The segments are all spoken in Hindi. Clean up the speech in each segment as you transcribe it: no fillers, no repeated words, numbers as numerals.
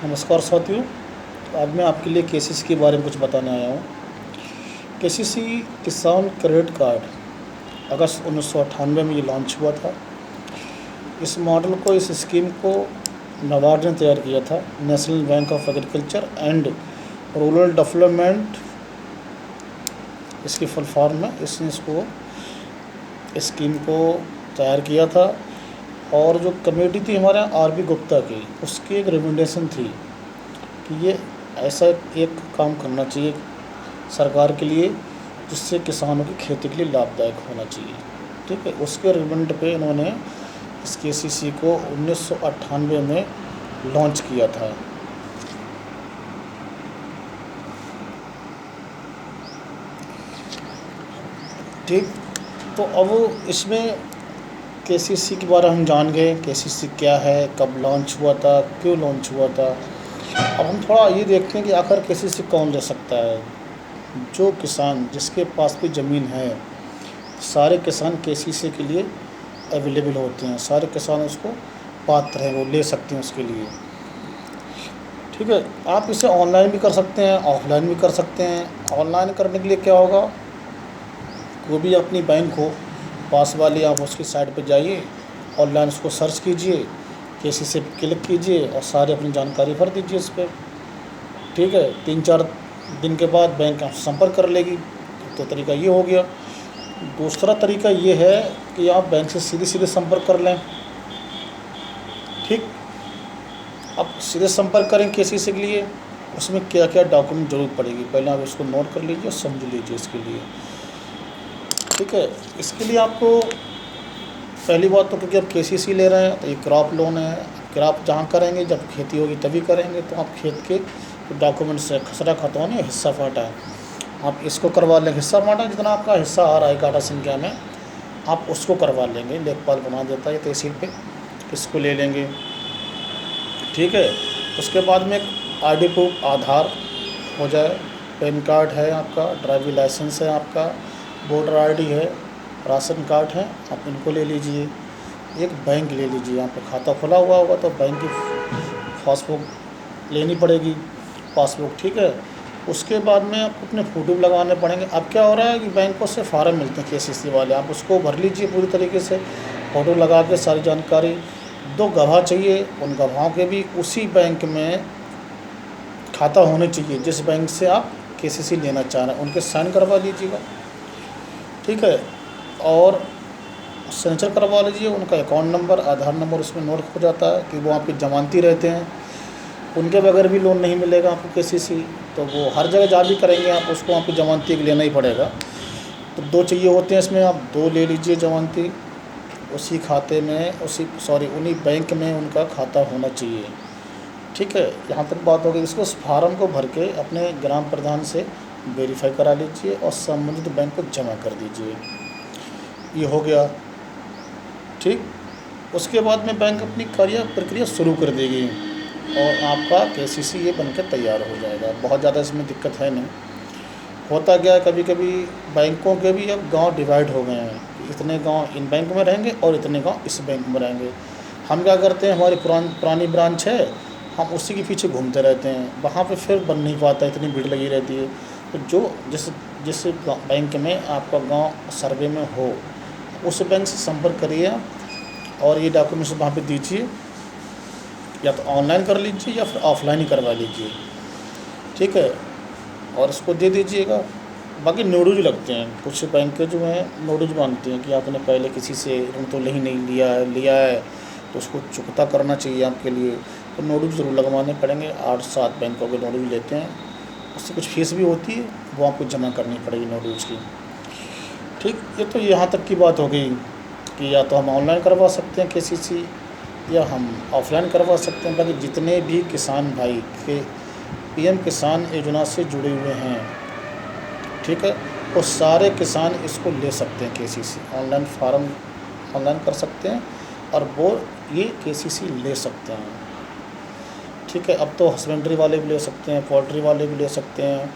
नमस्कार साथियों। आज मैं आपके लिए केसीसी के बारे में कुछ बताने आया हूँ। केसीसी किसान क्रेडिट कार्ड अगस्त 1998 में ये लॉन्च हुआ था। इस मॉडल को, इस स्कीम को नाबार्ड ने तैयार किया था। National bank of agriculture and rural development इसकी फुल फॉर्म है। इसने इसको स्कीम को तैयार किया था और जो कमेटी थी हमारे यहाँ आर बी गुप्ता की, उसकी एक रिकमेंडेशन थी कि ये ऐसा एक काम करना चाहिए सरकार के लिए जिससे किसानों की खेती के लिए लाभदायक होना चाहिए। ठीक है, उसके रिकमेंड पे इन्होंने इस केसीसी को 1998 में लॉन्च किया था। ठीक, तो अब इसमें केसीसी के बारे में हम जान गए, केसीसी क्या है, कब लॉन्च हुआ था, क्यों लॉन्च हुआ था। अब हम थोड़ा ये देखते हैं कि आखिर केसीसी कौन ले सकता है। जो किसान जिसके पास भी ज़मीन है, सारे किसान केसीसी के लिए अवेलेबल होते हैं। सारे किसान उसको पात्र हैं, वो ले सकते हैं उसके लिए। ठीक है, आप इसे ऑनलाइन भी कर सकते हैं, ऑफलाइन भी कर सकते हैं। ऑनलाइन करने के लिए क्या होगा, वो भी अपनी बैंक हो पास वाली, आप उसकी साइट पर जाइए, ऑनलाइन उसको सर्च कीजिए, केसीसी पे क्लिक कीजिए और सारी अपनी जानकारी भर दीजिए इस पर। ठीक है, 3-4 दिन के बाद बैंक आपसे संपर्क कर लेगी। तो तरीका ये हो गया। दूसरा तरीका ये है कि आप बैंक से सीधे सीधे संपर्क कर लें। ठीक, अब सीधे संपर्क करें केसीसी के लिए, उसमें क्या क्या डॉक्यूमेंट जरूरत पड़ेगी पहले आप इसको नोट कर लीजिए और समझ लीजिए इसके लिए। ठीक है, इसके लिए आपको पहली बात तो, क्योंकि आप केसीसी ले रहे हैं तो ये क्रॉप लोन है। क्रॉप जहाँ करेंगे, जब खेती होगी तभी करेंगे, तो आप खेत के डॉक्यूमेंट्स है, खसरा खतौनी, हिस्सा फाटा है, आप इसको करवा लेंगे। हिस्सा फाटा जितना आपका हिस्सा आ रहा है काटा संख्या में, आप उसको करवा लेंगे। लेखपाल बना देता है तहसील पे, इसको ले लेंगे। ठीक है, उसके बाद में एक आईडी प्रूफ, आधार हो जाए, पैन कार्ड है आपका, ड्राइविंग लाइसेंस है आपका, वोटर आईडी है, राशन कार्ड है, आप इनको ले लीजिए। एक बैंक ले लीजिए, यहाँ पे खाता खुला हुआ होगा तो बैंक की पासबुक लेनी पड़ेगी, पासबुक। ठीक है, उसके बाद में आपको अपने फ़ोटो लगाने पड़ेंगे। अब क्या हो रहा है कि बैंकों से फार्म मिलते हैं केसीसी वाले, आप उसको भर लीजिए पूरी तरीके से, फ़ोटो लगा के सारी जानकारी। 2 गवाह चाहिए, उन गवाहों के भी उसी बैंक में खाता होने चाहिए जिस बैंक से आप केसीसी लेना चाह रहे हैं, उनके साइन करवा लीजिएगा। ठीक है, और सिग्नेचर करवा लीजिए। उनका अकाउंट नंबर, आधार नंबर उसमें नोट हो जाता है कि वो आपके जमानती रहते हैं, उनके बगैर भी लोन नहीं मिलेगा आपको केसीसी। तो वो हर जगह जहाँ भी करेंगे आप उसको वहाँ पे जमानती लेना ही पड़ेगा। तो 2 चाहिए होते हैं इसमें, आप 2 ले लीजिए जमानती। उसी खाते में, उन्हीं बैंक में उनका खाता होना चाहिए। ठीक है, यहाँ तक बात हो गई। इसको उस फार्म को भर के अपने ग्राम प्रधान से वेरीफाई करा लीजिए और संबंधित बैंक को जमा कर दीजिए। ये हो गया। ठीक, उसके बाद में बैंक अपनी प्रक्रिया शुरू कर देगी और आपका केसीसी ये बनकर तैयार हो जाएगा। बहुत ज़्यादा इसमें दिक्कत है नहीं। होता क्या है, कभी कभी बैंकों के भी अब गांव डिवाइड हो गए हैं, इतने गांव इन बैंक में रहेंगे और इतने गांव इस बैंक में रहेंगे। हम क्या करते हैं, हमारी पुरानी ब्रांच है, हम उसी के पीछे घूमते रहते हैं, वहाँ पे फिर बन नहीं पाता, इतनी भीड़ लगी रहती है। तो जो जिस जिस बैंक में आपका गाँव सर्वे में हो, उस बैंक से संपर्क करिए और ये डॉक्यूमेंट्स वहाँ पे दीजिए, या तो ऑनलाइन कर लीजिए या फिर ऑफलाइन ही करवा लीजिए। ठीक है, और इसको दे दीजिएगा। बाकी नोटिस लगते हैं, कुछ बैंक के जो हैं नोटिस मांगते हैं कि आपने पहले किसी से ऋण तो नहीं लिया है तो उसको चुकता करना चाहिए आपके लिए, तो नोटिस ज़रूर लगवाने पड़ेंगे। 8-7 बैंकों के नोटिस लेते हैं, उससे कुछ फीस भी होती है, वो आपको जमा करनी पड़ेगी नोटिस की। ठीक, ये तो यहाँ तक की बात हो गई कि या तो हम ऑनलाइन करवा सकते हैं केसीसी या हम ऑफलाइन करवा सकते हैं। बाकी जितने भी किसान भाई के पीएम किसान योजना से जुड़े हुए हैं, ठीक है, वो सारे किसान इसको ले सकते हैं। केसीसी ऑनलाइन फार्म ऑनलाइन कर सकते हैं और वो ये केसीसी ले सकते हैं। ठीक है, अब तो हस्बेंड्री वाले भी ले सकते हैं, पोल्ट्री वाले भी ले सकते हैं,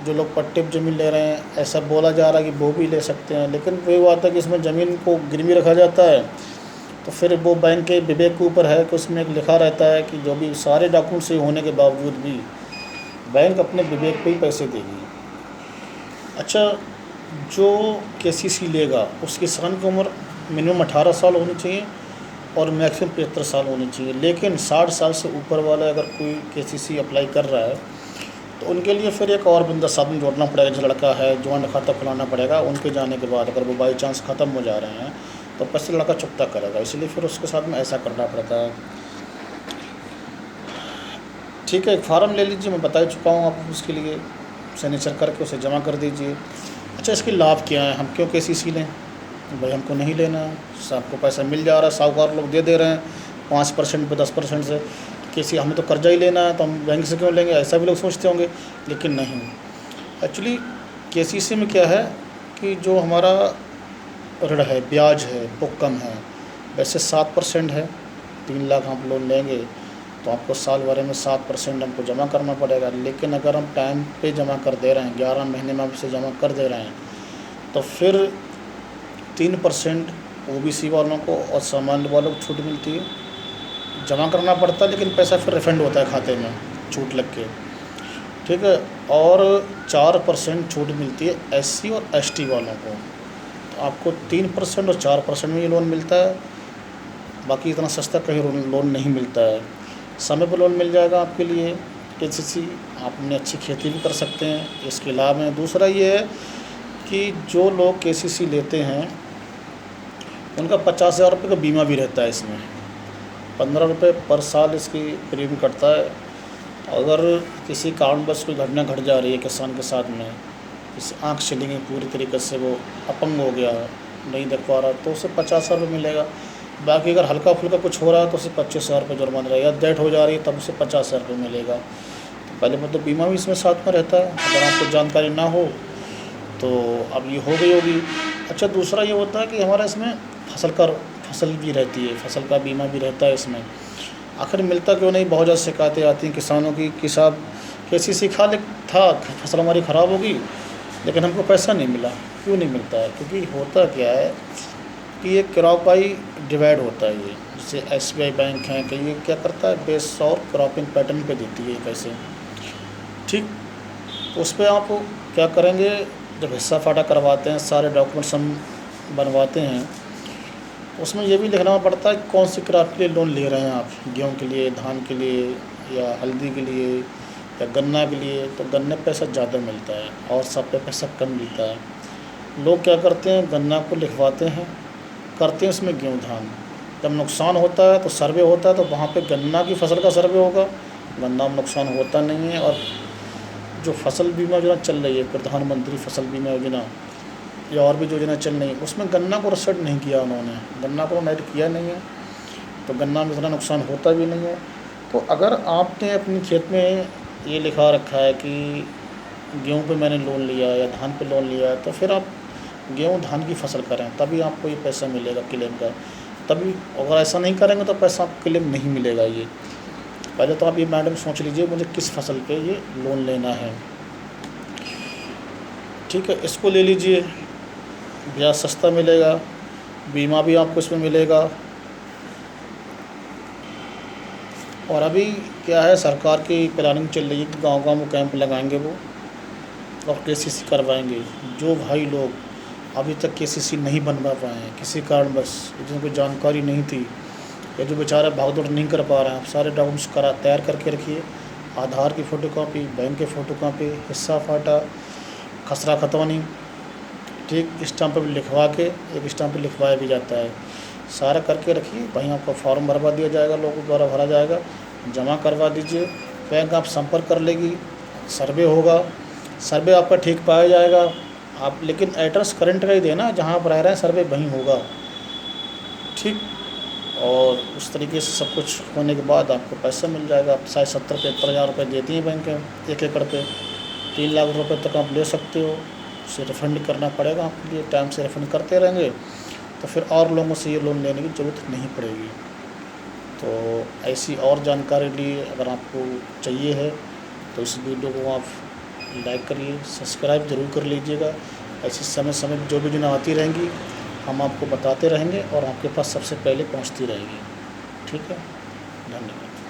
जो लोग पट्टे पर ज़मीन ले रहे हैं, ऐसा बोला जा रहा है कि वो भी ले सकते हैं। लेकिन वही बात है कि इसमें ज़मीन को गिरवी रखा जाता है, तो फिर वो बैंक के विवेक के ऊपर है कि उसमें एक लिखा रहता है कि जो भी सारे डॉक्यूमेंट सही होने के बावजूद भी बैंक अपने विवेक पे ही पैसे देगी। अच्छा, जो केसीसी लेगा उस किसान की उम्र मिनिमम 18 साल होनी चाहिए और मैक्सिमम 75 साल होनी चाहिए। लेकिन 60 साल से ऊपर वाला अगर कोई केसीसी अप्लाई कर रहा है तो उनके लिए फिर एक और बंदा साथ में जोड़ना पड़ेगा, जो लड़का है जॉइंट खाता खुलाना पड़ेगा। उनके जाने के बाद अगर वो बाई चांस ख़त्म हो जा रहे हैं तो पैसे लड़का चुकता करेगा, इसलिए फिर उसके साथ में ऐसा करना पड़ता है। ठीक है, एक फार्म ले लीजिए, मैं बता ही चुका हूँ आपको, उसके लिए सिग्नेचर करके उसे जमा कर दीजिए। अच्छा, इसके लाभ क्या है, हम क्यों केसीसी लें? भाई हमको नहीं लेना है, सबको पैसा मिल जा रहा है, साहूकार लोग दे दे रहे हैं 5% पे 10% से। किसी हमें तो कर्जा ही लेना है तो हम बैंक से क्यों लेंगे, ऐसा भी लोग सोचते होंगे। लेकिन नहीं, एक्चुअली केसीसी में क्या है कि जो हमारा ऋण है, ब्याज है, वो कम है। वैसे 7% है, 3 लाख हम लोन लेंगे तो आपको साल भर में 7% हमको जमा करना पड़ेगा। लेकिन अगर हम टाइम पे जमा कर दे रहे हैं, 11 महीने में हमसे जमा कर दे रहे हैं, तो फिर 3% ओबीसी वालों को और सामान्य वालों को छूट मिलती है। जमा करना पड़ता है लेकिन पैसा फिर रिफंड होता है खाते में, छूट लग के। ठीक है, और 4% छूट मिलती है एससी और एसटी वालों को। तो आपको 3% और 4% में ये लोन मिलता है, बाकी इतना सस्ता कहीं लोन नहीं मिलता है। समय पर लोन मिल जाएगा आपके लिए केसीसी, आप अपनी अच्छी खेती भी कर सकते हैं, इसके लाभ हैं। दूसरा ये है कि जो लोग केसीसी लेते हैं उनका 50,000 रुपये का बीमा भी रहता है। इसमें 15 रुपये पर साल इसकी प्रीमियम कटता है। अगर किसी कारणवश कोई घटना घट जा रही है किसान के साथ में, जैसे आँख चली गई पूरी तरीके से, वो अपंग हो गया, नहीं देख पा रहा, तो उसे 50,000 रुपये मिलेगा। बाकी अगर हल्का फुल्का कुछ हो रहा है तो उसे 25,000 रुपये जुर्माना रहेगा। डेथ हो जा रही है तब उसे 50,000 रुपये मिलेगा। तो पहले मतलब बीमा भी इसमें साथ में रहता है, अगर आपको जानकारी ना हो तो अब ये हो गई होगी। अच्छा, दूसरा ये होता है कि हमारा इसमें फसल भी रहती है, फसल का बीमा भी रहता है इसमें। आखिर मिलता क्यों नहीं? बहुत ज़्यादा शिकायतें आती हैं किसानों की कि साहब केसीसी खा ले था, फसल हमारी ख़राब होगी लेकिन हमको पैसा नहीं मिला। क्यों नहीं मिलता है? क्योंकि होता क्या है कि ये क्रॉप बाई डिवाइड होता है। ये जैसे एसबीआई बैंक है कि ये क्या करता है, बेस और क्रॉपिंग पैटर्न पे देती है ये पैसे। ठीक, तो उस पर आप क्या करेंगे, जब हिस्सा फाटा करवाते हैं, सारे डॉक्यूमेंट्स हम बनवाते हैं, उसमें ये भी लिखना पड़ता है कौन सी क्रॉप के लिए लोन ले रहे हैं आप, गेहूं के लिए, धान के लिए, या हल्दी के लिए, या गन्ना के लिए। तो गन्ने पैसा ज़्यादा मिलता है और सब पे पैसा कम मिलता है। लोग क्या करते हैं, गन्ना को लिखवाते हैं, करते हैं उसमें गेहूं धान। जब नुकसान होता है तो सर्वे होता है, तो वहाँ पे गन्ना की फसल का सर्वे होगा, गन्ना में नुकसान होता नहीं है। और जो फसल बीमा योजना चल रही है, प्रधानमंत्री फसल बीमा योजना या और भी योजना चल रही है, उसमें गन्ना को रिसेट नहीं किया उन्होंने, गन्ना को ऐड किया नहीं है, तो गन्ना में इतना नुकसान होता भी नहीं है। तो अगर आपने अपने खेत में ये लिखा रखा है कि गेहूं पे मैंने लोन लिया या धान पे लोन लिया, तो फिर आप गेहूं धान की फसल करें, तभी आपको ये पैसा मिलेगा क्लेम का। तभी अगर ऐसा नहीं करेंगे तो पैसा आपको क्लेम नहीं मिलेगा। ये पहले तो आप ये मैडम सोच लीजिए मुझे किस फसल पे ये लोन लेना है। ठीक है, इसको ले लीजिए, ब्याज सस्ता मिलेगा, बीमा भी आपको इसमें मिलेगा। और अभी क्या है, सरकार की प्लानिंग चल रही है कि गांव-गांव में कैंप लगाएंगे वो, और केसीसी करवाएंगे। जो भाई लोग अभी तक केसीसी नहीं बनवा पाए हैं किसी कारणवश, जिनको जानकारी नहीं थी, या जो बेचारे भागदौड़ नहीं कर पा रहे हैं, आप सारे डॉक्यूमेंट्स तैयार करके रखिए। आधार की फ़ोटोकॉपी, बैंक की फ़ोटोकॉपी, हिस्सा फाटा, खसरा खतौनी, ठीक, स्टाम्प पर लिखवा के, एक स्टाम्प पर लिखवाया भी जाता है, सारा करके रखिए। वहीं आपको फॉर्म भरवा दिया जाएगा, लोगों द्वारा भरा जाएगा, जमा करवा दीजिए। बैंक आप संपर्क कर लेगी, सर्वे होगा, सर्वे आपका ठीक पाया जाएगा। आप लेकिन एड्रेस करंट का ही देना, जहाँ आप रह रहे हैं सर्वे वहीं होगा। ठीक, और उस तरीके से सब कुछ होने के बाद आपको पैसा मिल जाएगा। आप 70-75 हज़ार रुपये देती हैं बैंक 1 एकड़ पे, 3 लाख रुपये तक आप ले सकते हो। उसे रिफ़ंड करना पड़ेगा आपके लिए, टाइम से रिफ़ंड करते रहेंगे तो फिर और लोगों से ये लोन लेने की ज़रूरत नहीं पड़ेगी। तो ऐसी और जानकारी लिए अगर आपको चाहिए है तो इस वीडियो को आप लाइक करिए, सब्सक्राइब ज़रूर कर लीजिएगा। ऐसी समय समय जो भी योजना आती रहेंगी हम आपको बताते रहेंगे और आपके पास सबसे पहले पहुंचती रहेगी। ठीक है, धन्यवाद।